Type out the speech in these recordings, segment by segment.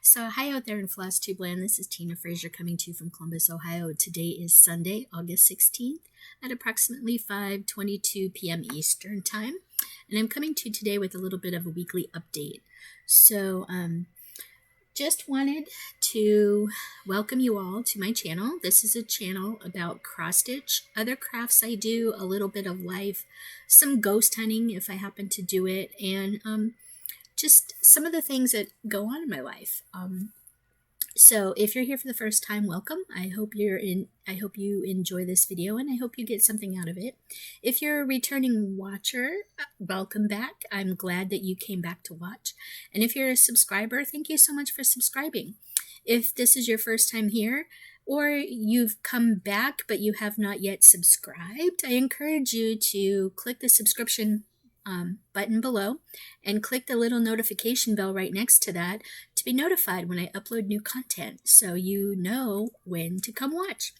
So hi out there in FlossTube land. This is Tina Frazier coming to you from Columbus, Ohio. Today is Sunday, August 16th at approximately 5:22 p.m. Eastern Time. And I'm coming to you today with a little bit of a weekly update. So just wanted to welcome you all to my channel. This is a channel about cross stitch, other crafts I do, a little bit of life, some ghost hunting if I happen to do it, and just some of the things that go on in my life. So if you're here for the first time, welcome. I hope you enjoy this video, and I hope you get something out of it. If you're a returning watcher, welcome back. I'm glad that you came back to watch. And if you're a subscriber, thank you so much for subscribing. If this is your first time here, or you've come back but you have not yet subscribed, I encourage you to click the subscription button below and click the little notification bell right next to that to be notified when I upload new content, so you know when to come watch.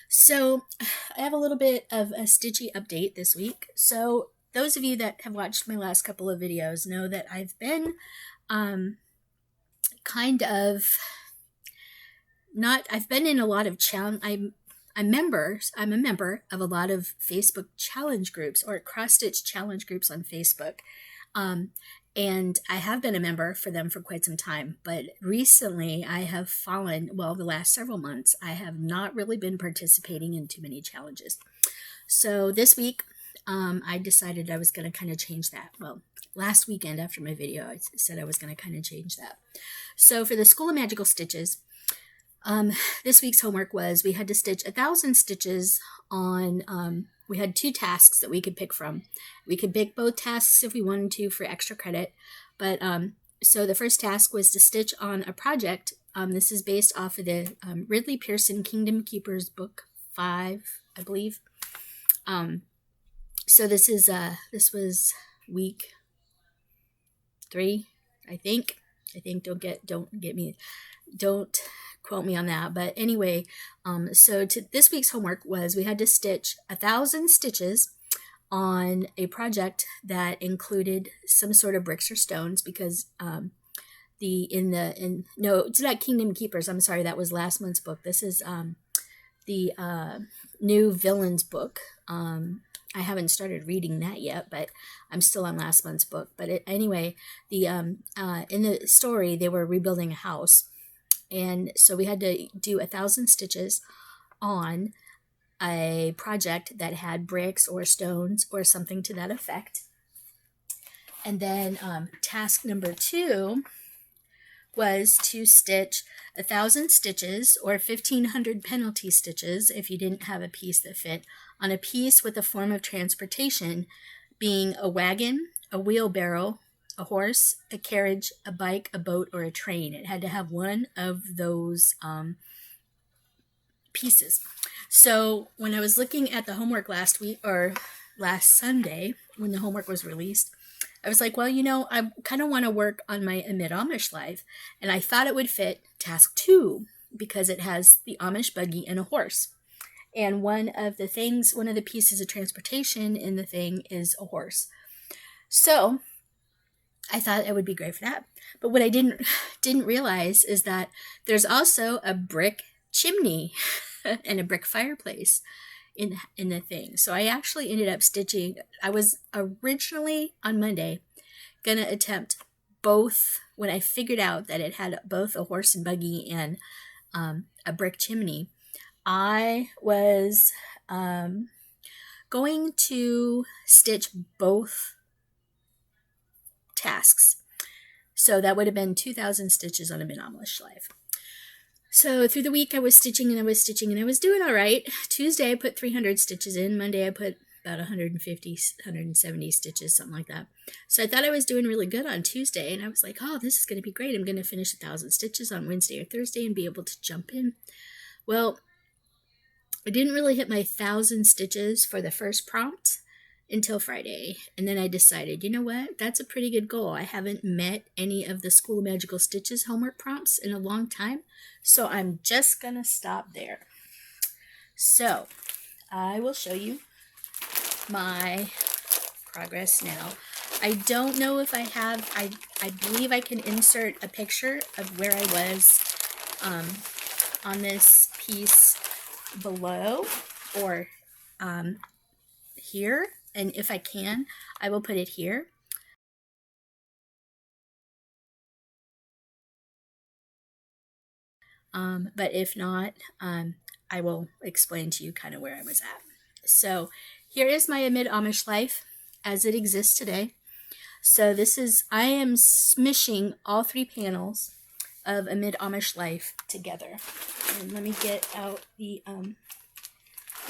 So I have a little bit of a Stitchy update this week. So those of you that have watched my last couple of videos know that I've been I've been in a lot of challenge. I'm a member of a lot of Facebook challenge groups or cross-stitch challenge groups on Facebook. And I have been a member for them for quite some time, but recently I have fallen, well, the last several months, I have not really been participating in too many challenges. So this week, I decided I was going to kind of change that. Well, last weekend after my video, I said I was going to kind of change that. So for the School of Magical Stitches, this week's homework was we had to stitch 1,000 stitches on, we had 2 tasks that we could pick from. We could pick both tasks if we wanted to for extra credit. But so the first task was to stitch on a project. This is based off of the Ridley Pearson Kingdom Keepers book 5, I believe. So this was week 3, I think. Don't quote me on that, but anyway, so this week's homework was we had to stitch 1,000 stitches on a project that included some sort of bricks or stones, because it's not Kingdom Keepers, I'm sorry, that was last month's book. This is the new villains book. I haven't started reading that yet, but I'm still on last month's book. But anyway, in the story, they were rebuilding a house. And so we had to do 1,000 stitches on a project that had bricks or stones or something to that effect. And then task number 2 was to stitch 1,000 stitches or 1,500 penalty stitches if you didn't have a piece that fit on a piece with a form of transportation, being a wagon, a wheelbarrow, a horse, a carriage, a bike, a boat, or a train. It had to have one of those pieces. So when I was looking at the homework last Sunday, when the homework was released, I was like, well, I kind of want to work on my Amish life. And I thought it would fit task 2 because it has the Amish buggy and a horse. And one of the pieces of transportation in the thing is a horse. So I thought it would be great for that. But what I didn't realize is that there's also a brick chimney and a brick fireplace in the thing. So I actually ended up stitching. I was originally on Monday going to attempt both. When I figured out that it had both a horse and buggy and a brick chimney, I was going to stitch both tasks. So that would have been 2,000 stitches on a Amish life. So through the week I was stitching and I was doing all right. Tuesday I put 300 stitches in. Monday I put about 150, 170 stitches, something like that. So I thought I was doing really good on Tuesday, and I was like, oh, this is going to be great. I'm going to finish 1,000 stitches on Wednesday or Thursday and be able to jump in. Well, I didn't really hit my 1,000 stitches for the first prompt until Friday. And then I decided, you know what? That's a pretty good goal. I haven't met any of the School of Magical Stitches homework prompts in a long time. So I'm just going to stop there. So I will show you my progress now. I don't know if I have, I believe I can insert a picture of where I was on this piece below or here, and if I can, I will put it here. But if not, I will explain to you kind of where I was at. So here is my Amid Amish life as it exists today. So this is, I am smishing all 3 panels of Amid Amish life together. And let me get out the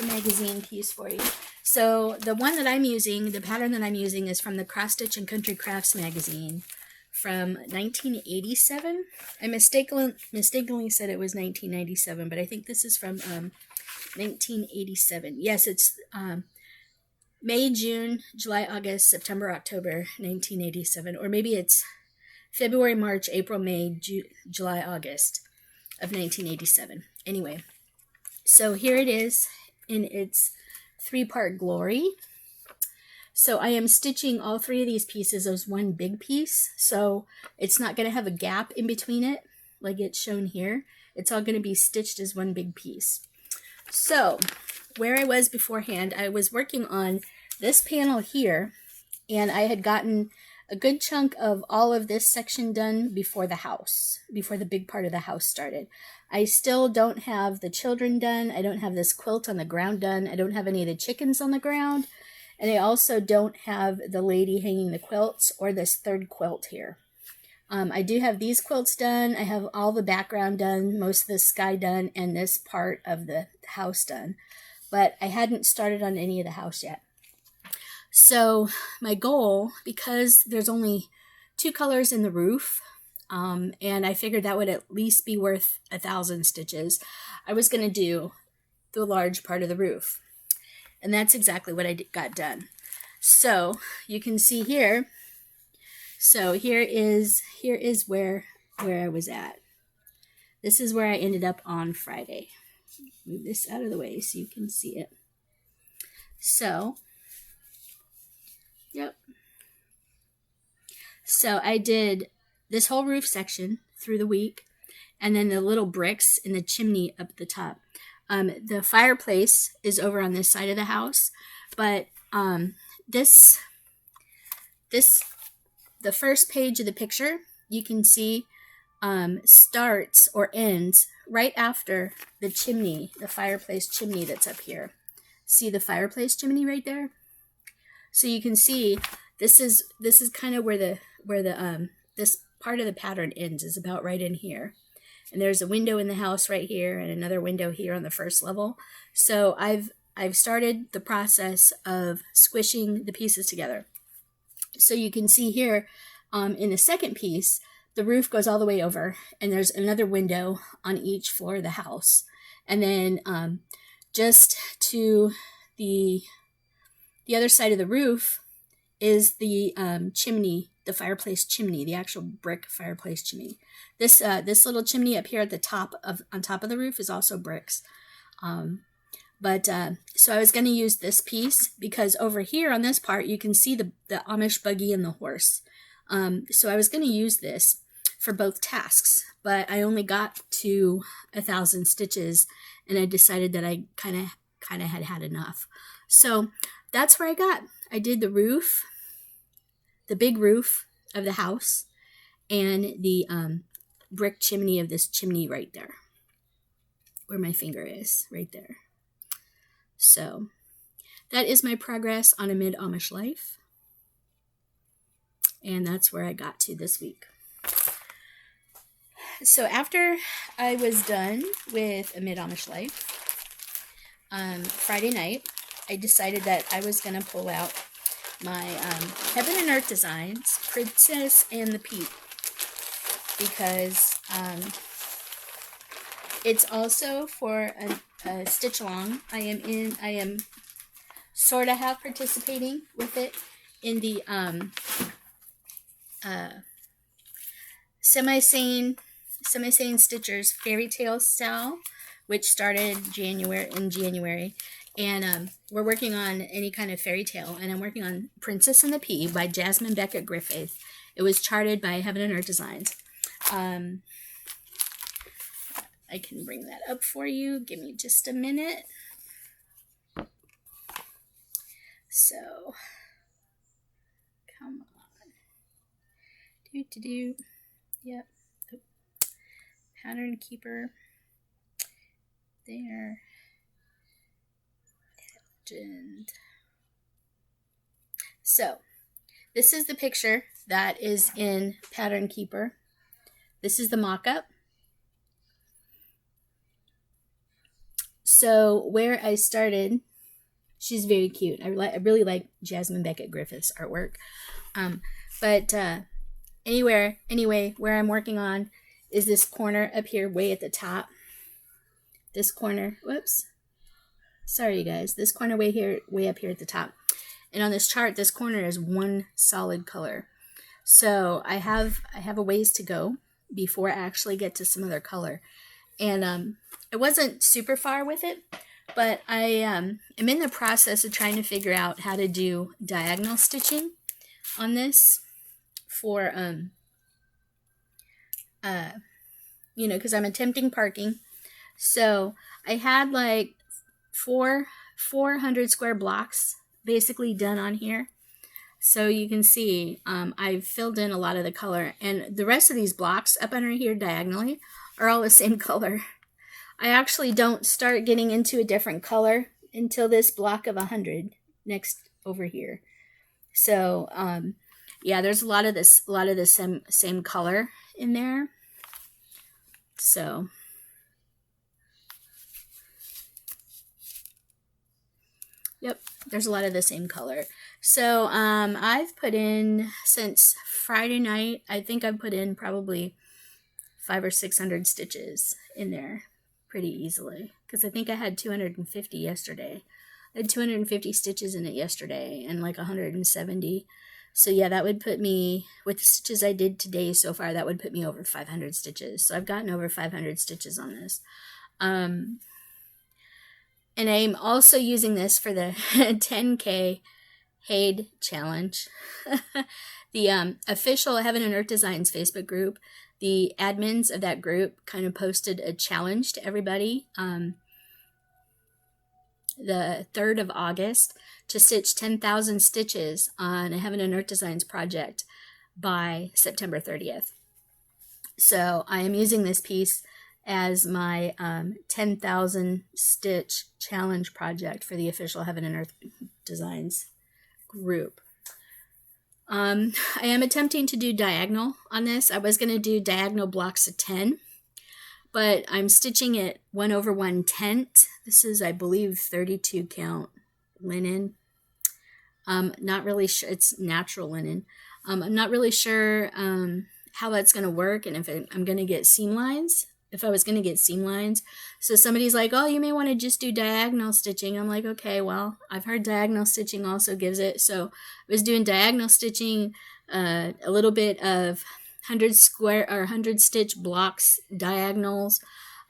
magazine piece for you. So the one that I'm using, the pattern that I'm using is from the Cross Stitch and Country Crafts magazine from 1987. I mistakenly said it was 1997, but I think this is from 1987. Yes, it's May, June, July, August, September, October, 1987. Or maybe it's February, March, April, May, July, August of 1987. Anyway, so here it is in its 3-part glory. So I am stitching all 3 of these pieces as one big piece. So it's not going to have a gap in between it like it's shown here. It's all going to be stitched as one big piece. So where I was beforehand, I was working on this panel here, and I had gotten a good chunk of all of this section done before the house, before the big part of the house started. I still don't have the children done. I don't have this quilt on the ground done. I don't have any of the chickens on the ground. And I also don't have the lady hanging the quilts or this 3rd quilt here. I do have these quilts done. I have all the background done, most of the sky done, and this part of the house done. But I hadn't started on any of the house yet. So my goal, because there's only 2 colors in the roof, and I figured that would at least be worth 1,000 stitches, I was going to do the large part of the roof. And that's exactly what I got done. So you can see here. So here is where I was at. This is where I ended up on Friday. Move this out of the way so you can see it. So, yep. So I did this whole roof section through the week, and then the little bricks in the chimney up at the top. The fireplace is over on this side of the house, but the first page of the picture, you can see starts or ends right after the chimney, the fireplace chimney that's up here. See the fireplace chimney right there? So you can see this is kind of where this part of the pattern ends, is about right in here. And there's a window in the house right here and another window here on the first level. So I've started the process of squishing the pieces together. So you can see here in the second piece, the roof goes all the way over, and there's another window on each floor of the house. And then just to the other side of the roof is the chimney, the fireplace chimney, the actual brick fireplace chimney. This little chimney up here at the top on top of the roof is also bricks. So I was going to use this piece because over here on this part you can see the Amish buggy and the horse. So I was going to use this for both tasks, but I only got to 1,000 stitches, and I decided that I kind of had enough. So that's where I got. I did the roof, the big roof of the house, and the brick chimney of this chimney right there, where my finger is, right there. So that is my progress on Amid Amish life, and that's where I got to this week. So after I was done with Amid Amish life, Friday night, I decided that I was going to pull out my Heaven and Earth Designs, Princess and the Peep, because it's also for a stitch along. I am sort of half participating with it in the Sane Stitchers Fairy Tale Sal, which started in January, And we're working on any kind of fairy tale, and I'm working on Princess and the Pea by Jasmine Beckett Griffith. It was charted by Heaven and Earth Designs. I can bring that up for you. Give me just a minute. So, come on. Yep. Oh. Pattern Keeper. There. Legend. So, this is the picture that is in Pattern Keeper. This is the mock-up. So, where I started, she's very cute. I really like Jasmine Beckett Griffith's artwork. Anyway, where I'm working on is this corner up here way at the top. This corner, whoops. Sorry, you guys. This corner way up here at the top. And on this chart, this corner is one solid color. So I have a ways to go before I actually get to some other color. And I wasn't super far with it, but I am in the process of trying to figure out how to do diagonal stitching on this for, because I'm attempting parking. So I had like 400 square blocks basically done on here. So you can see I've filled in a lot of the color, and the rest of these blocks up under here diagonally are all the same color. I actually don't start getting into a different color until this block of 100 next over here. So yeah, there's a lot of the same color in there. So yep, there's a lot of the same color. So I've put in, since Friday night, I think I've put in probably 500 or 600 stitches in there pretty easily, because I think I had 250 yesterday. I had 250 stitches in it yesterday and like 170. So yeah, that would put me, with the stitches I did today so far, that would put me over 500 stitches. So I've gotten over 500 stitches on this. And I'm also using this for the 10K Haid Challenge. The official Heaven and Earth Designs Facebook group, the admins of that group kind of posted a challenge to everybody the 3rd of August to stitch 10,000 stitches on a Heaven and Earth Designs project by September 30th. So I am using this piece as my 10,000 stitch challenge project for the official Heaven and Earth Designs group. I am attempting to do diagonal on this. I was going to do diagonal blocks of 10, but I'm stitching it 1/110. This is, I believe, 32 count linen. Not really sure. It's natural linen. I'm not really sure how that's going to work, and if I'm going to get seam lines. If I was going to get seam lines. So somebody's like, oh, you may want to just do diagonal stitching. I'm like, okay, well, I've heard diagonal stitching also gives it. So I was doing diagonal stitching, a little bit of 100 stitch blocks, diagonals.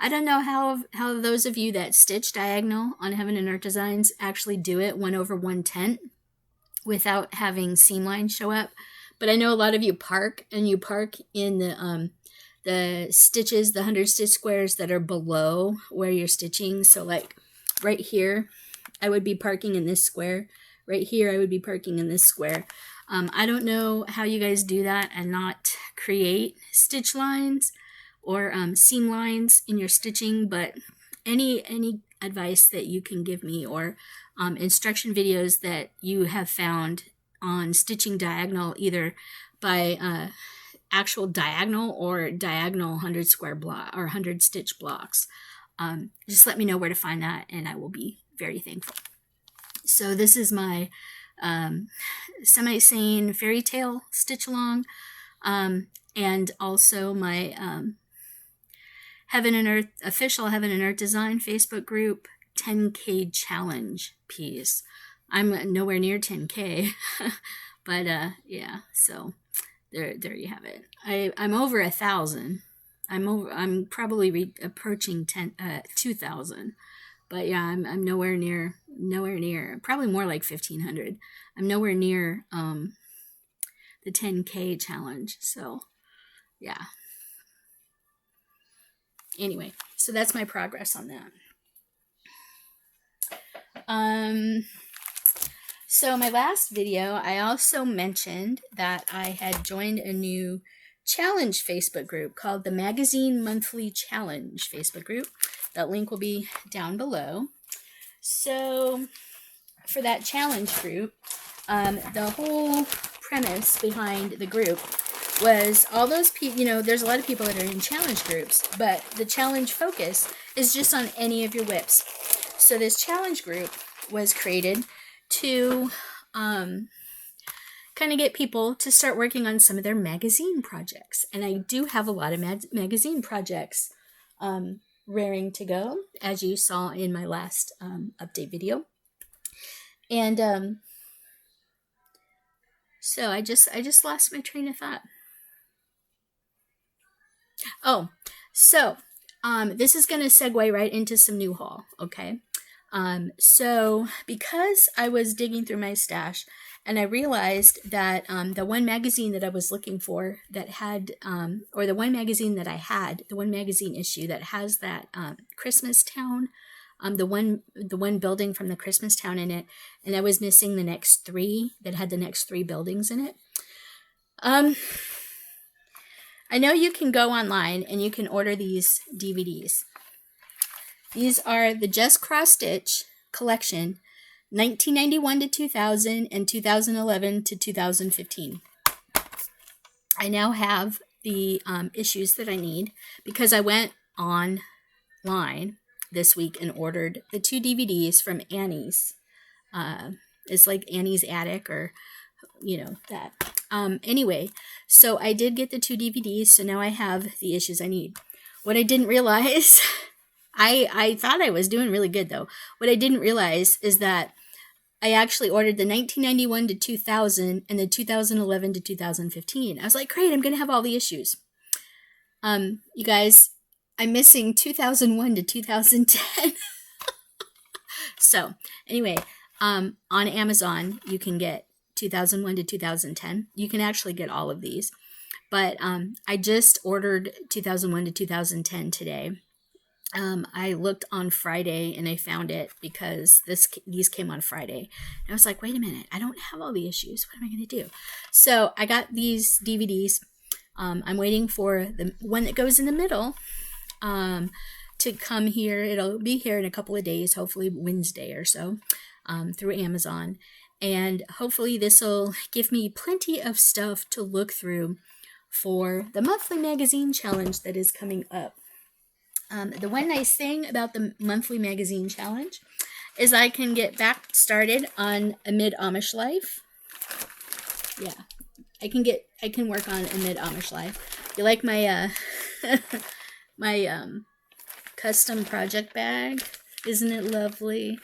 I don't know how those of you that stitch diagonal on Heaven and Earth Designs actually do it 1/110 without having seam lines show up. But I know a lot of you park, and you park in the stitches, the 100 stitch squares that are below where you're stitching. So like right here, I would be parking in this square. Right here, I would be parking in this square. I don't know how you guys do that and not create stitch lines or seam lines in your stitching, but any advice that you can give me, or instruction videos that you have found on stitching diagonal, either by actual diagonal or diagonal 100 square block or 100 stitch blocks. Just let me know where to find that, and I will be very thankful. So this is my semi-sane fairy tale stitch along, and also my Heaven and Earth, official Heaven and Earth Design Facebook group 10K challenge piece. I'm nowhere near 10K, but yeah, so there you have it. I'm over 1,000. I'm probably approaching 2,000 But yeah, I'm nowhere near, probably more like 1,500. I'm nowhere near the 10K challenge. So yeah. Anyway, so that's my progress on that. So my last video, I also mentioned that I had joined a new challenge Facebook group called the Magazine Monthly Challenge Facebook group. That link will be down below. So for that challenge group, the whole premise behind the group was all those people, there's a lot of people that are in challenge groups, but the challenge focus is just on any of your WIPs. So this challenge group was created to kind of get people to start working on some of their magazine projects. And I do have a lot of magazine projects raring to go, as you saw in my last update video. And so I just lost my train of thought. Oh, so this is going to segue right into some new haul, okay? So because I was digging through my stash and I realized that the one magazine that I was looking for that had, or the one magazine that I had, the one magazine issue that has that Christmas Town, the one building from the Christmas Town in it, and I was missing the next three that had the next three buildings in it. I know you can go online and you can order these DVDs. These are the Just Cross Stitch collection, 1991 to 2000 and 2011 to 2015. I now have the issues that I need because I went online this week and ordered the 2 DVDs from Annie's. It's like Annie's Attic, or that. Anyway, so I did get the 2 DVDs, so now I have the issues I need. What I didn't realize, I thought I was doing really good though. What I didn't realize is that I actually ordered the 1991 to 2000 and the 2011 to 2015. I was like, great, I'm going to have all the issues. You guys, I'm missing 2001 to 2010. So anyway, on Amazon, you can get 2001 to 2010. You can actually get all of these. But I just ordered 2001 to 2010 today. I looked on Friday and I found it because these came on Friday. And I was like, wait a minute, I don't have all the issues. What am I going to do? So I got these DVDs. I'm waiting for the one that goes in the middle to come here. It'll be here in a couple of days, hopefully Wednesday or so, through Amazon. And hopefully this will give me plenty of stuff to look through for the monthly magazine challenge that is coming up. The one nice thing about the monthly magazine challenge is I can get back started on Amid Amish Life. Yeah, I can work on Amid Amish Life. You like my my custom project bag? Isn't it lovely?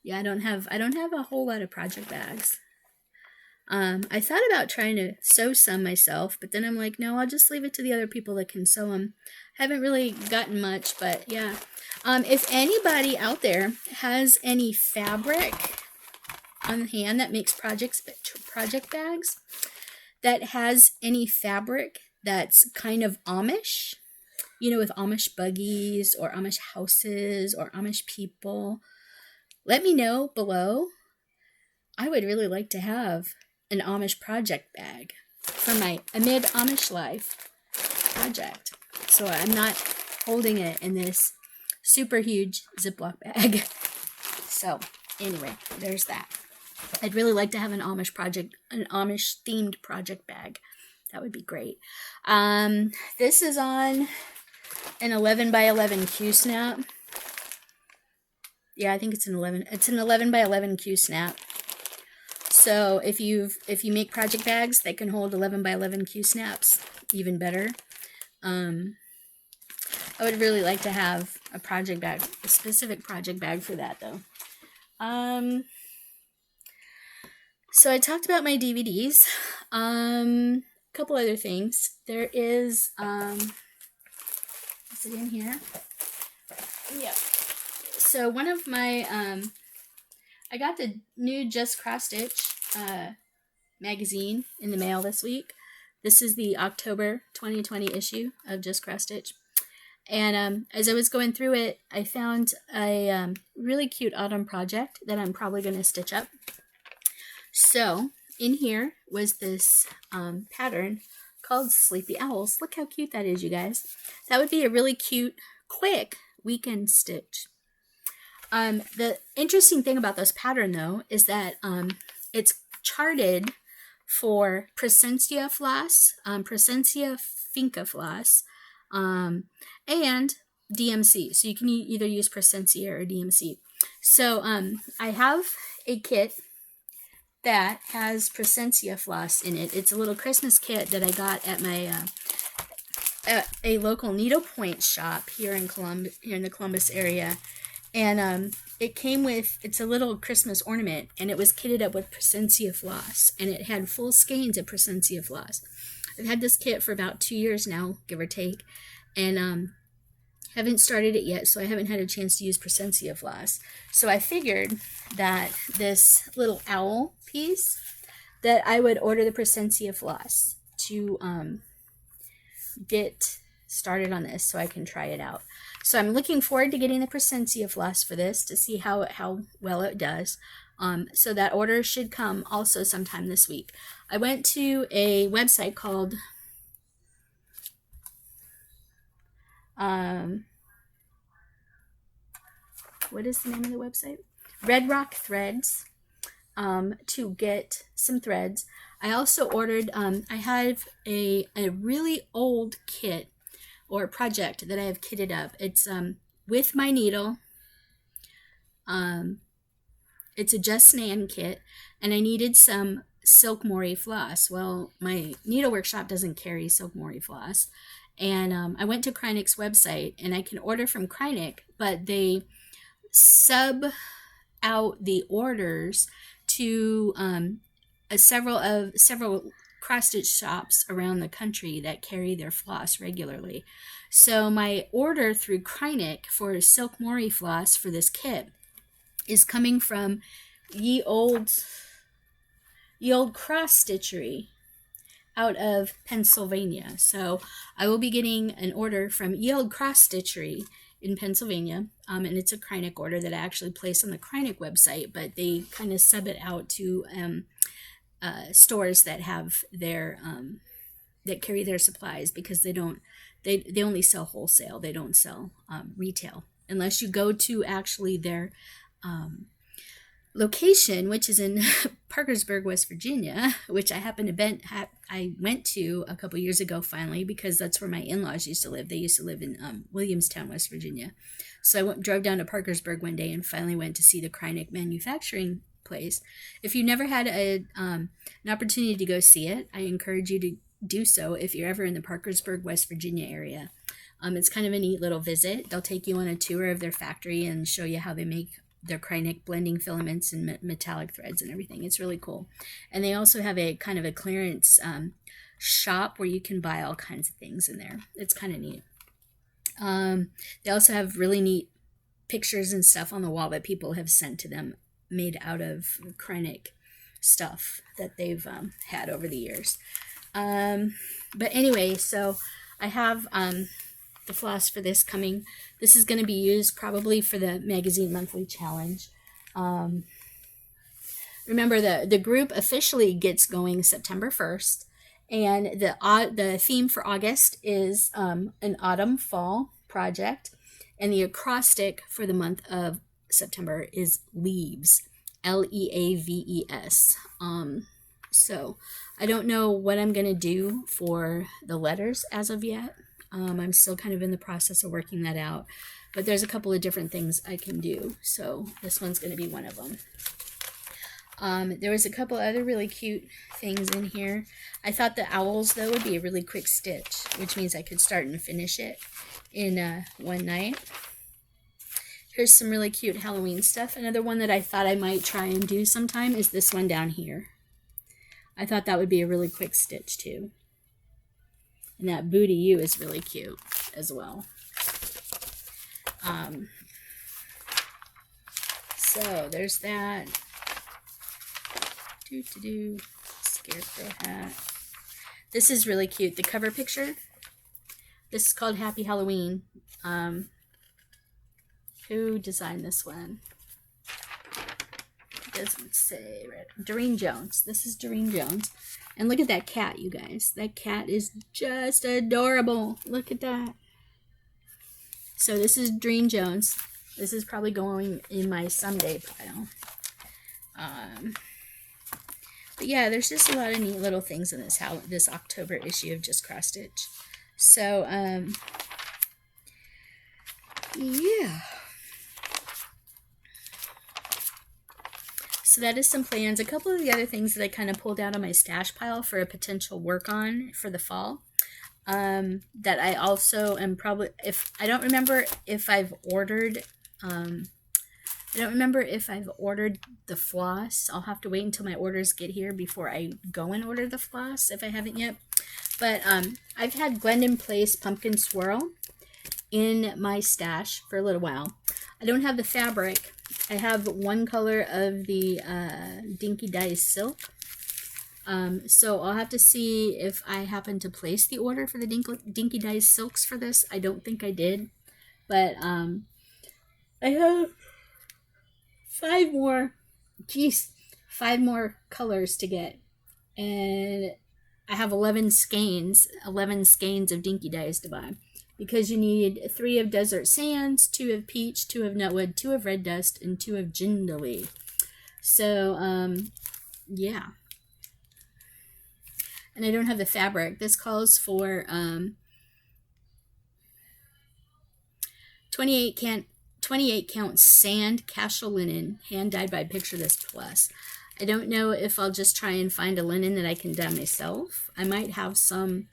Yeah, I don't have a whole lot of project bags. I thought about trying to sew some myself, but then I'm like, no, I'll just leave it to the other people that can sew them. Haven't really gotten much, but yeah. If anybody out there has any fabric on hand that makes project bags, that has any fabric that's kind of Amish, with Amish buggies or Amish houses or Amish people, let me know below. I would really like to have an Amish project bag for my Amid Amish Life project. So I'm not holding it in this super huge Ziploc bag. So anyway, there's that. I'd really like to have an Amish themed project bag. That would be great. This is on an 11 by 11 Q snap. Yeah, I think it's an 11. It's an 11 by 11 Q snap. So if you make project bags that can hold 11 by 11 Q snaps, even better. I would really like to have a project bag, a specific project bag for that though. So I talked about my DVDs. A couple other things. There is, is it in here? Yeah. So one of my, I got the new Just Cross Stitch magazine in the mail this week. This is the October 2020 issue of Just Cross Stitch. And as I was going through it, I found a really cute autumn project that I'm probably going to stitch up. So in here was this pattern called Sleepy Owls. Look how cute that is, you guys. That would be a really cute, quick weekend stitch. The interesting thing about this pattern, though, is that it's charted for Presencia floss, Presencia finca floss, and DMC. So you can either use Presencia or DMC. So I have a kit that has Presencia floss in it. It's a little Christmas kit that I got at my at a local needlepoint shop here in the Columbus area. And it came with, it's a little Christmas ornament, and it was kitted up with Presencia floss, and it had full skeins of Presencia floss. I've had this kit for about 2 years now, give or take, and haven't started it yet, so I haven't had a chance to use Presencia floss. So I figured that this little owl piece, that I would order the Presencia floss to get started on this so I can try it out. So I'm looking forward to getting the Presencia floss for this to see how well it does. So that order should come also sometime this week. I went to a website called what is the name of the website? Red Rock Threads, to get some threads. I also ordered, I have a really old kit or project that I have kitted up. It's with my needle. It's a Just Sane kit, and I needed some Silk Mori floss. Well, my needle workshop doesn't carry Silk Mori floss, and I went to Krynic's website, and I can order from Krynic, but they sub out the orders to several cross-stitch shops around the country that carry their floss regularly. So my order through Krynic for Silk Mori floss for this kit is coming from Ye Old Cross Stitchery out of Pennsylvania. So I will be getting an order from Ye Old Cross Stitchery in Pennsylvania, and it's a Krynic order that I actually place on the Krynic website, but they kind of sub it out to stores that have their that carry their supplies, because they only sell wholesale. They don't sell retail unless you go to actually their location, which is in Parkersburg, West Virginia, which I went to a couple years ago finally, because that's where my in-laws used to live. They used to live in Williamstown, West Virginia. So I drove down to Parkersburg one day and finally went to see the Krynic manufacturing place. If you never had an opportunity to go see it, I encourage you to do so if you're ever in the Parkersburg, West Virginia area. It's kind of a neat little visit. They'll take you on a tour of their factory and show you how they make their Krynic blending filaments and metallic threads and everything. It's really cool. And they also have a kind of a clearance shop where you can buy all kinds of things in there. It's kind of neat. They also have really neat pictures and stuff on the wall that people have sent to them, made out of Krynic stuff that they've had over the years. But anyway, so I have the floss for this coming. This is going to be used probably for the magazine monthly challenge. Remember, the group officially gets going September 1st, and the theme for August is an autumn fall project, and the acrostic for the month of September is leaves, Leaves. So I don't know what I'm going to do for the letters as of yet. I'm still kind of in the process of working that out, but there's a couple of different things I can do. So this one's going to be one of them. There was a couple other really cute things in here. I thought the owls, though, would be a really quick stitch, which means I could start and finish it in one night. Here's some really cute Halloween stuff. Another one that I thought I might try and do sometime is this one down here. I thought that would be a really quick stitch, too. And that Booty You is really cute as well. So there's that. Scarecrow hat. This is really cute. The cover picture. This is called Happy Halloween. Who designed this one? It doesn't say. Right. Doreen Jones. This is Doreen Jones. And look at that cat, you guys. That cat is just adorable. Look at that. So this is Doreen Jones. This is probably going in my someday pile. But yeah, there's just a lot of neat little things in this October issue of Just Cross Stitch. So, yeah. So that is some plans. A couple of the other things that I kind of pulled out of my stash pile for a potential work on for the fall. That I also am probably, I don't remember if I've ordered, the floss. I'll have to wait until my orders get here before I go and order the floss if I haven't yet. But I've had Glendon Place Pumpkin Swirl in my stash for a little while. I don't have the fabric. I have one color of the Dinky Dyes Silk. So I'll have to see if I happen to place the order for the Dinky Dyes Silks for this. I don't think I did. But I have 5 more colors to get. And I have 11 skeins of Dinky Dyes to buy. Because you need 3 of Desert Sands, 2 of Peach, 2 of Nutwood, 2 of Red Dust, and 2 of Jindalee. So, yeah. And I don't have the fabric. This calls for 28 count sand casual linen, hand dyed by Picture This Plus. I don't know if I'll just try and find a linen that I can dye myself. I might have some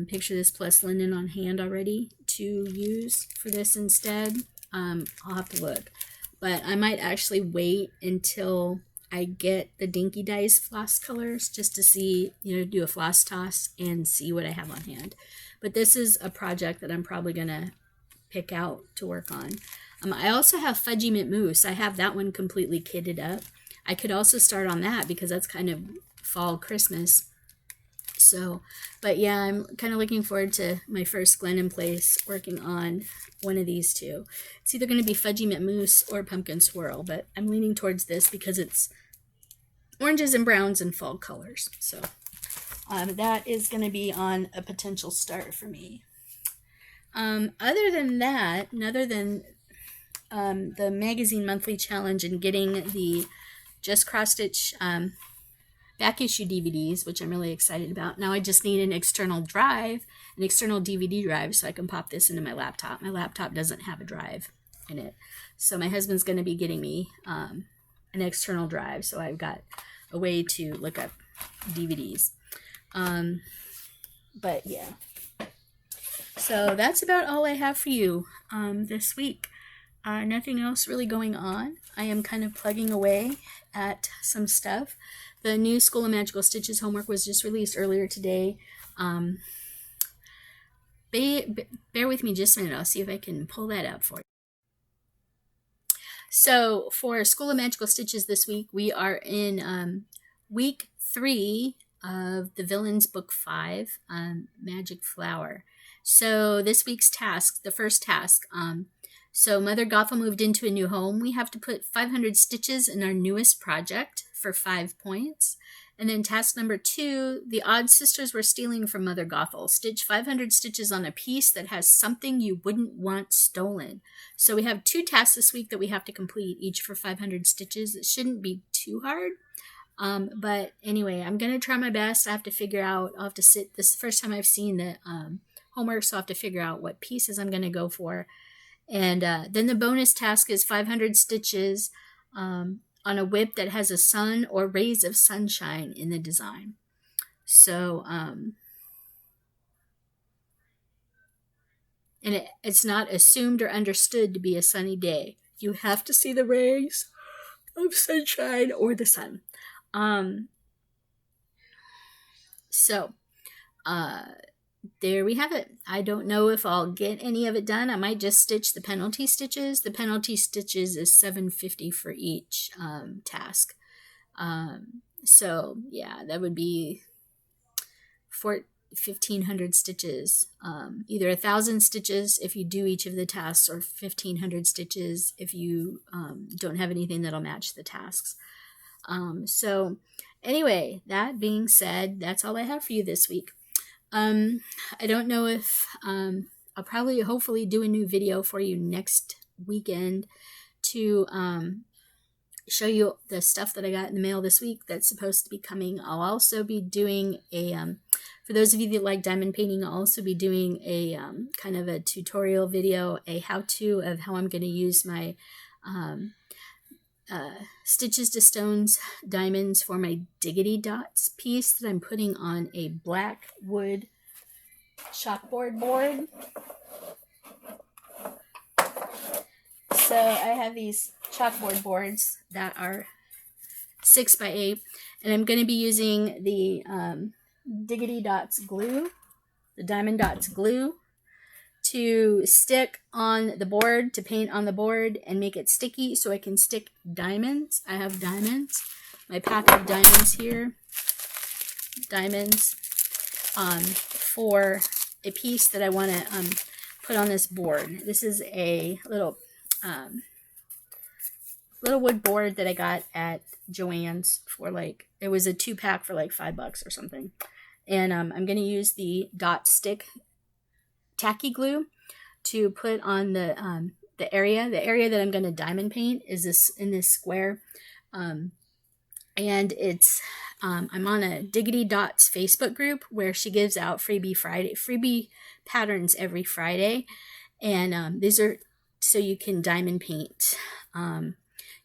Picture This Plus linen on hand already to use for this instead. I'll have to look. But I might actually wait until I get the Dinky Dyes floss colors just to see, do a floss toss and see what I have on hand. But this is a project that I'm probably going to pick out to work on. I also have Fudgy Mint Mousse. I have that one completely kitted up. I could also start on that because that's kind of fall Christmas. So, but yeah, I'm kind of looking forward to my first Glendon Place working on one of these two. It's either going to be Fudgy Mint Mousse or Pumpkin Swirl, but I'm leaning towards this because it's oranges and browns and fall colors. So that is going to be on a potential start for me. Other than that, other than the magazine monthly challenge and getting the Just Cross Stitch back issue DVDs, which I'm really excited about. Now I just need an external DVD drive, so I can pop this into my laptop. My laptop doesn't have a drive in it. So my husband's going to be getting me an external drive, so I've got a way to look up DVDs. But yeah. So that's about all I have for you this week. Nothing else really going on. I am kind of plugging away at some stuff. The new School of Magical Stitches homework was just released earlier today. Bear with me just a minute. I'll see if I can pull that up for you. So for School of Magical Stitches this week, we are in week 3 of the Villains Book 5, Magic Flower. So this week's task, the first task, so Mother Gothel moved into a new home. We have to put 500 stitches in our newest project for 5 points. And then task number 2, the Odd Sisters were stealing from Mother Gothel. Stitch 500 stitches on a piece that has something you wouldn't want stolen. So we have 2 tasks this week that we have to complete, each for 500 stitches. It shouldn't be too hard. But anyway, I'm going to try my best. I have to figure out, I'll have to sit, this is the first time I've seen the homework, so I'll have to figure out what pieces I'm going to go for. And then the bonus task is 500 stitches on a WIP that has a sun or rays of sunshine in the design. So, and it's not assumed or understood to be a sunny day. You have to see the rays of sunshine or the sun. there we have it. I don't know if I'll get any of it done. I might just stitch the penalty stitches. The penalty stitches is $7.50 for each task. So yeah, that would be 1,500 stitches. Either 1,000 stitches if you do each of the tasks, or 1,500 stitches if you don't have anything that'll match the tasks. So anyway, that being said, that's all I have for you this week. I don't know if I'll probably hopefully do a new video for you next weekend to show you the stuff that I got in the mail this week that's supposed to be coming. I'll also be doing a for those of you that like diamond painting, I'll also be doing a kind of a tutorial video, a how-to of how I'm going to use my Stitches to Stones diamonds for my Diggity Dots piece that I'm putting on a black wood chalkboard board. So I have these chalkboard boards that are 6x8, and I'm going to be using the Diggity Dots glue, the Diamond Dots glue, to stick on the board, to paint on the board and make it sticky so I can stick diamonds. I have diamonds, my pack of diamonds here, diamonds for a piece that I want to put on this board. This is a little wood board that I got at Joann's for like, it was a 2-pack for like $5 or something. And I'm going to use the dot stick tacky glue to put on the area. The area that I'm going to diamond paint is this in this square. And it's I'm on a Diggity Dots Facebook group where she gives out freebie patterns every Friday. And these are so you can diamond paint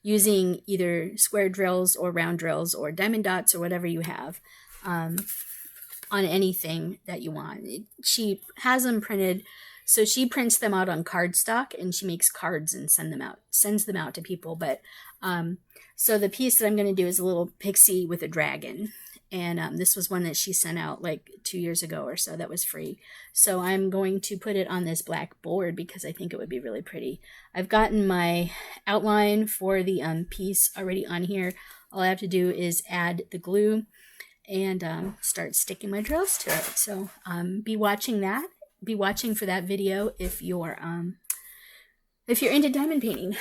using either square drills or round drills or diamond dots or whatever you have on anything that you want. She has them printed, so she prints them out on cardstock and she makes cards and sends them out to people. But so the piece that I'm going to do is a little pixie with a dragon. And this was one that she sent out like 2 years ago or so that was free. So I'm going to put it on this black board because I think it would be really pretty. I've gotten my outline for the piece already on here. All I have to do is add the glue and start sticking my drills to it. So be watching that. Be watching for that video if you're into diamond painting.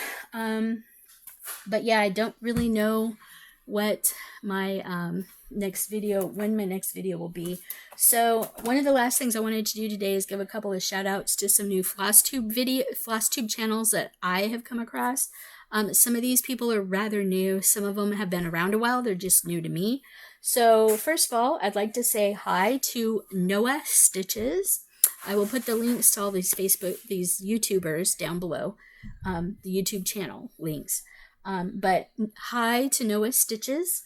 But yeah, I don't really know what my when my next video will be. So one of the last things I wanted to do today is give a couple of shout outs to some new FlossTube channels that I have come across. Some of these people are rather new. Some of them have been around a while. They're just new to me. So first of all, I'd like to say hi to Noah Stitches. I will put the links to all these YouTubers down below, the YouTube channel links. But hi to Noah Stitches.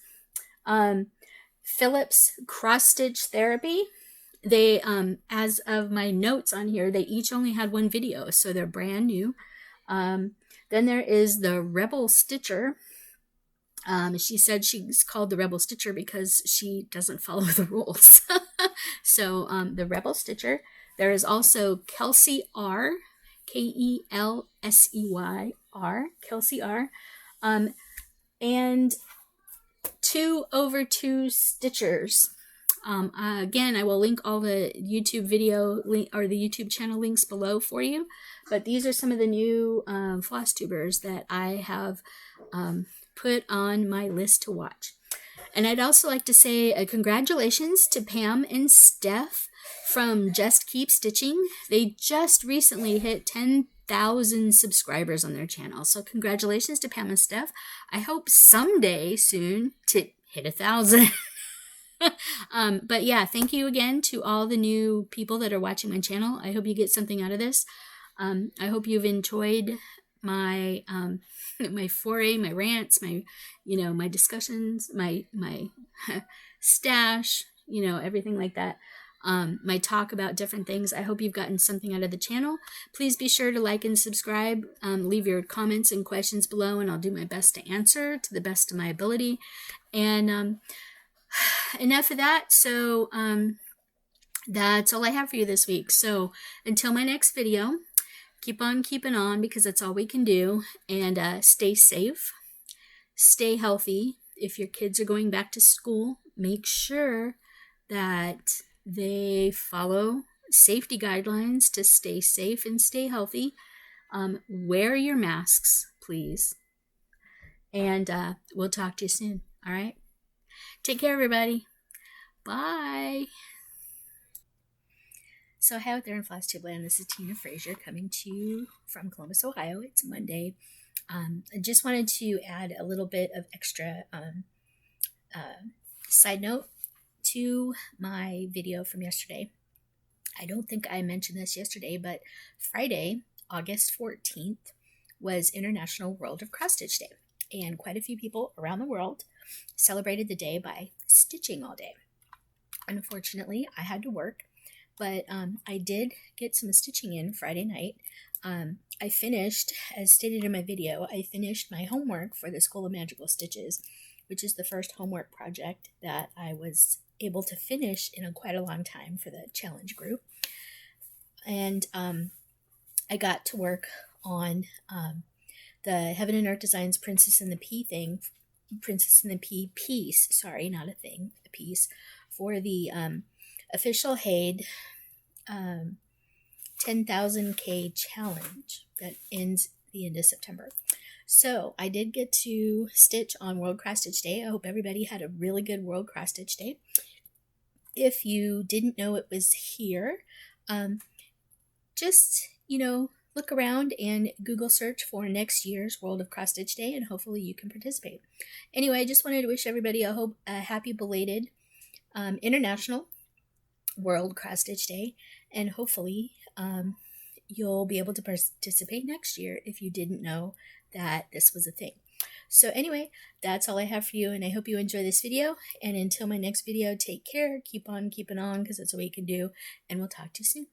Phillip's Cross Stitch Therapy. They, as of my notes on here, they each only had one video, so they're brand new. Then there is the Rebel Stitcher. She said she's called the Rebel Stitcher because she doesn't follow the rules. So the Rebel Stitcher. There is also Kelsey R, Kelsey R, Kelsey R, and 2/2 Stitchers. Again, I will link all the YouTube video or the YouTube channel links below for you. But these are some of the new floss tubers that I have put on my list to watch. And I'd also like to say congratulations to Pam and Steph from Just Keep Stitching. They just recently hit 10,000 subscribers on their channel. So congratulations to Pam and Steph. I hope someday soon to hit 1,000. But yeah, thank you again to all the new people that are watching my channel. I hope you get something out of this. I hope you've enjoyed my my foray, my rants, my my discussions, my stash, everything like that. My talk about different things. I hope you've gotten something out of the channel. Please be sure to like and subscribe. Leave your comments and questions below, and I'll do my best to answer to the best of my ability. And enough of that. So that's all I have for you this week. So until my next video, keep on keeping on, because that's all we can do. And stay safe, stay healthy. If your kids are going back to school, make sure that they follow safety guidelines to stay safe and stay healthy. Wear your masks, please. And we'll talk to you soon. All right? Take care, everybody. Bye. So hi out there in FlossTube land. This is Tina Frazier coming to you from Columbus, Ohio. It's Monday. I just wanted to add a little bit of extra side note to my video from yesterday. I don't think I mentioned this yesterday, but Friday, August 14th, was International World of Cross Stitch Day. And quite a few people around the world celebrated the day by stitching all day. Unfortunately, I had to work, but I did get some stitching in Friday night. I finished, as stated in my video, I finished my homework for the School of Magical Stitches, which is the first homework project that I was able to finish in quite a long time for the challenge group. And I got to work on the Heaven and Earth Designs Princess and the Pea piece, sorry, not a thing, a piece, for the official HAID 10,000K challenge that ends the end of September. So I did get to stitch on World Cross Stitch Day. I hope everybody had a really good World Cross Stitch Day. If you didn't know it was here, just, look around and Google search for next year's World of Cross Stitch Day, and hopefully you can participate. Anyway, I just wanted to wish everybody a happy belated International World Cross Stitch Day, and hopefully you'll be able to participate next year if you didn't know that this was a thing. So anyway, that's all I have for you, and I hope you enjoy this video. And until my next video, take care, keep on keeping on, because that's what we can do, and we'll talk to you soon.